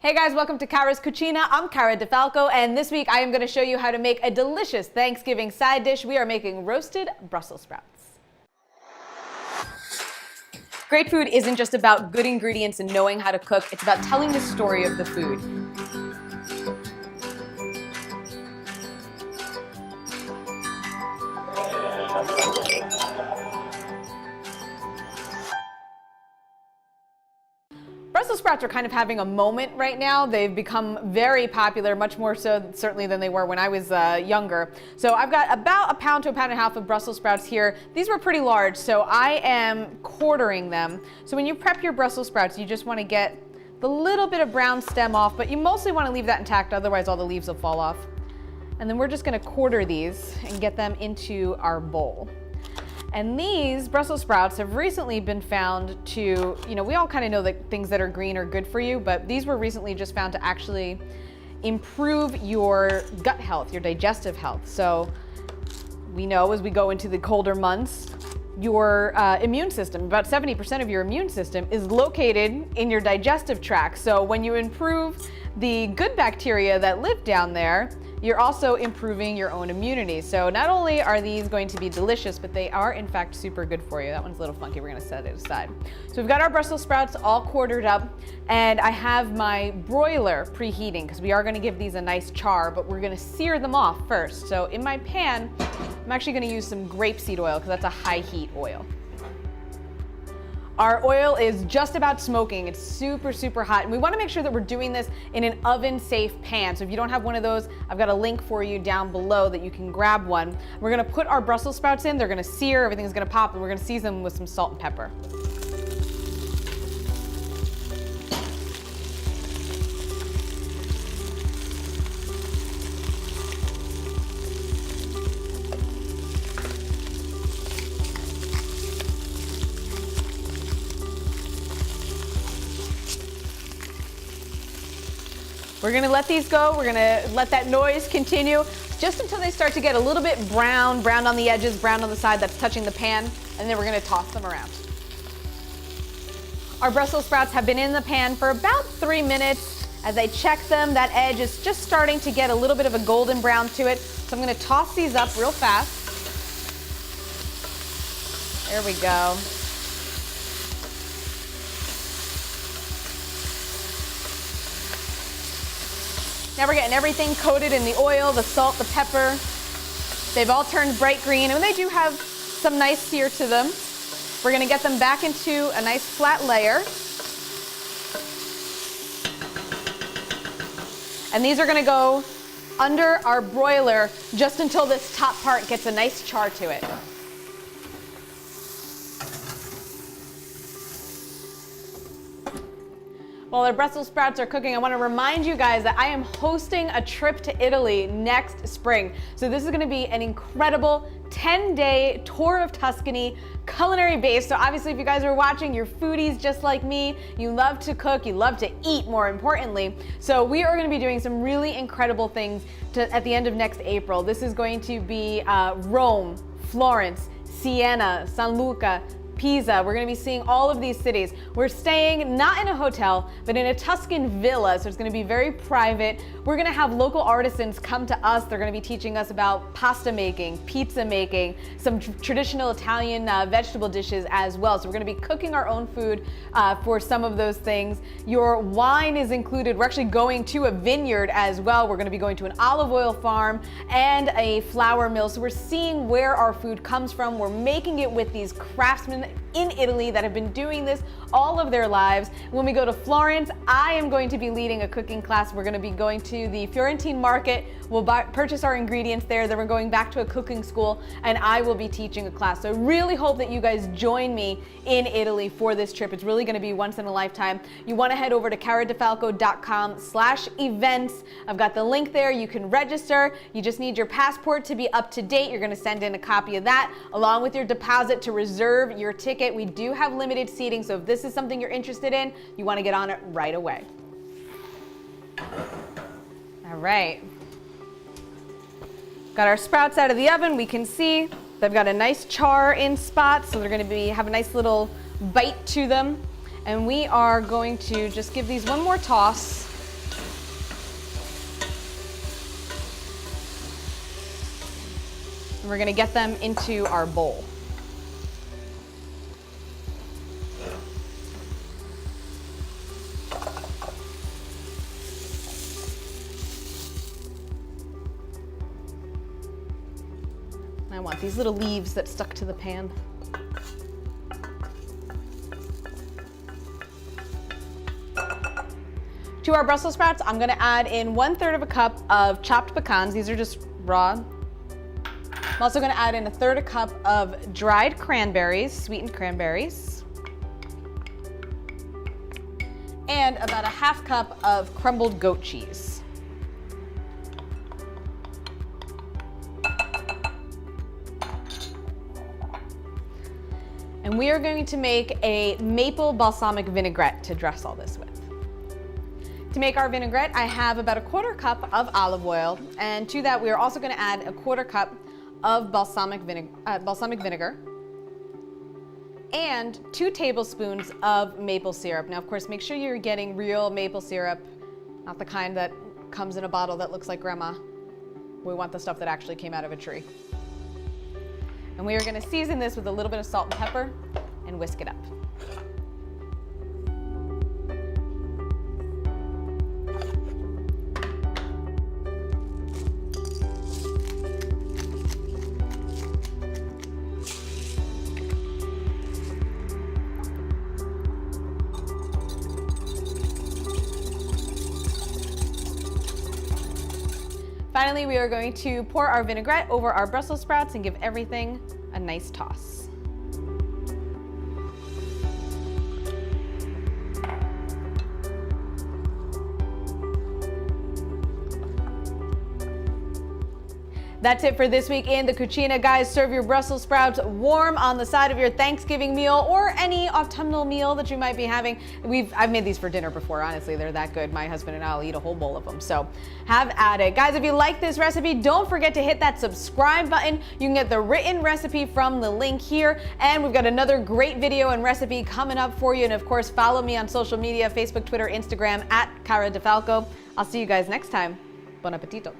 Hey guys, welcome to Cara's Cucina. I'm Cara Di Falco, and this week I am going to show you how to make a delicious Thanksgiving side dish. We are making roasted Brussels sprouts. Great food isn't just about good ingredients and knowing how to cook, it's about telling the story of the food. Brussels sprouts are kind of having a moment right now. They've become very popular, much more so certainly than they were when I was younger. So I've got about a pound to a pound and a half of Brussels sprouts here. These were pretty large, so I am quartering them. So when you prep your Brussels sprouts, you just want to get the little bit of brown stem off, but you mostly want to leave that intact, otherwise all the leaves will fall off. And then we're just going to quarter these and get them into our bowl. And these Brussels sprouts have recently been found to, we all kind of know that things that are green are good for you, but these were recently just found to actually improve your gut health, your digestive health. So we know as we go into the colder months, your immune system, about 70% of your immune system is located in your digestive tract. So when you improve the good bacteria that live down there, you're also improving your own immunity. So not only are these going to be delicious, but they are in fact super good for you. That one's a little funky, we're gonna set it aside. So we've got our Brussels sprouts all quartered up, and I have my broiler preheating because we are gonna give these a nice char, but we're gonna sear them off first. So in my pan, I'm actually gonna use some grapeseed oil because that's a high heat oil. Our oil is just about smoking. It's super, super hot. And we wanna make sure that we're doing this in an oven-safe pan. So if you don't have one of those, I've got a link for you down below that you can grab one. We're gonna put our Brussels sprouts in, they're gonna sear, everything's gonna pop, and we're gonna season them with some salt and pepper. We're gonna let these go. We're gonna let that noise continue just until they start to get a little bit brown on the edges, brown on the side that's touching the pan, and then we're gonna toss them around. Our Brussels sprouts have been in the pan for about 3 minutes. As I check them, that edge is just starting to get a little bit of a golden brown to it. So I'm gonna toss these up real fast. There we go. Now we're getting everything coated in the oil, the salt, the pepper. They've all turned bright green, and they do have some nice sear to them. We're gonna get them back into a nice flat layer. And these are gonna go under our broiler just until this top part gets a nice char to it. While our Brussels sprouts are cooking, I want to remind you guys that I am hosting a trip to Italy next spring. So this is going to be an incredible 10-day tour of Tuscany, culinary based. So obviously if you guys are watching, you're foodies just like me. You love to cook, you love to eat more importantly. So we are going to be doing some really incredible things at the end of next April. This is going to be Rome, Florence, Siena, San Luca, Pisa. We're going to be seeing all of these cities. We're staying not in a hotel, but in a Tuscan villa, so it's going to be very private. We're going to have local artisans come to us. They're going to be teaching us about pasta making, pizza making, some traditional Italian vegetable dishes as well. So we're going to be cooking our own food for some of those things. Your wine is included. We're actually going to a vineyard as well. We're going to be going to an olive oil farm and a flour mill. So we're seeing where our food comes from. We're making it with these craftsmen in Italy that have been doing this all of their lives. When we go to Florence, I am going to be leading a cooking class. We're going to be going to the Florentine market. We'll purchase our ingredients there. Then we're going back to a cooking school, and I will be teaching a class. So I really hope that you guys join me in Italy for this trip. It's really going to be once in a lifetime. You want to head over to caradifalco.com/events. I've got the link there. You can register. You just need your passport to be up to date. You're going to send in a copy of that along with your deposit to reserve your ticket. We do have limited seating, so if this is something you're interested in, you want to get on it right away. All right. Got our sprouts out of the oven. We can see they've got a nice char in spots, so they're going to have a nice little bite to them. And we are going to just give these one more toss And we're gonna get them into our bowl. I want these little leaves that stuck to the pan. To our Brussels sprouts, I'm gonna add in 1/3 of a cup of chopped pecans. These are just raw. I'm also gonna add in 1/3 a cup of dried cranberries, sweetened cranberries. And about a 1/2 cup of crumbled goat cheese. And we are going to make a maple balsamic vinaigrette to dress all this with. To make our vinaigrette, I have about 1/4 cup of olive oil, and to that we are also going to add 1/4 cup of balsamic vinegar and 2 tablespoons of maple syrup. Now, of course, make sure you're getting real maple syrup, not the kind that comes in a bottle that looks like grandma. We want the stuff that actually came out of a tree. And we are going to season this with a little bit of salt and pepper and whisk it up. Finally, we are going to pour our vinaigrette over our Brussels sprouts and give everything a nice toss. That's it for this week in the Cucina. Guys, serve your Brussels sprouts warm on the side of your Thanksgiving meal or any autumnal meal that you might be having. I've made these for dinner before, honestly. They're that good. My husband and I will eat a whole bowl of them. So have at it. Guys, if you like this recipe, don't forget to hit that subscribe button. You can get the written recipe from the link here. And we've got another great video and recipe coming up for you. And of course, follow me on social media, Facebook, Twitter, Instagram, at Cara Di Falco. I'll see you guys next time. Buon appetito.